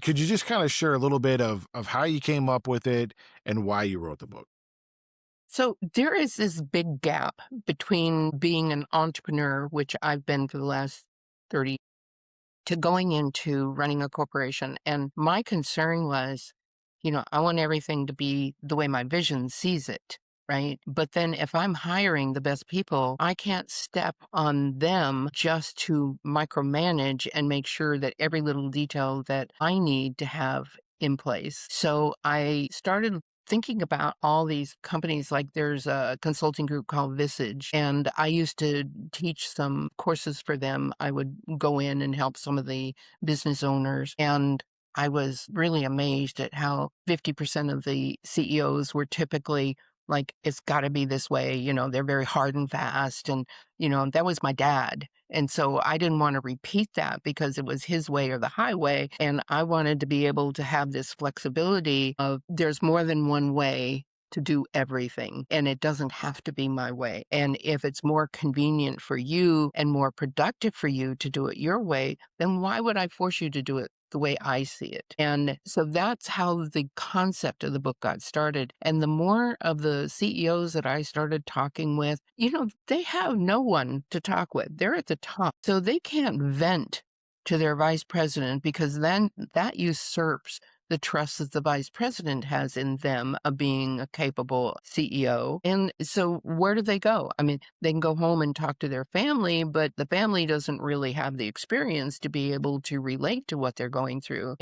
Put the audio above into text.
Could you just kind of share a little bit of how you came up with it and why you wrote the book? So there is this big gap between being an entrepreneur, which I've been for the last 30, to going into running a corporation. And my concern was, I want everything to be the way my vision sees it. Right. But then if I'm hiring the best people, I can't step on them just to micromanage and make sure that every little detail that I need to have in place. So I started thinking about all these companies. Like there's a consulting group called Visage, and I used to teach some courses for them. I would go in and help some of the business owners, and I was really amazed at how 50% of the CEOs were typically like, it's got to be this way. They're very hard and fast. And, that was my dad. And so I didn't want to repeat that because it was his way or the highway. And I wanted to be able to have this flexibility of there's more than one way to do everything, and it doesn't have to be my way. And if it's more convenient for you and more productive for you to do it your way, then why would I force you to do it the way I see it? And so that's how the concept of the book got started. And the more of the CEOs that I started talking with, they have no one to talk with. They're at the top. So they can't vent to their vice president because then that usurps the trust that the vice president has in them of being a capable CEO. And so where do they go? I mean, they can go home and talk to their family, but the family doesn't really have the experience to be able to relate to what they're going through.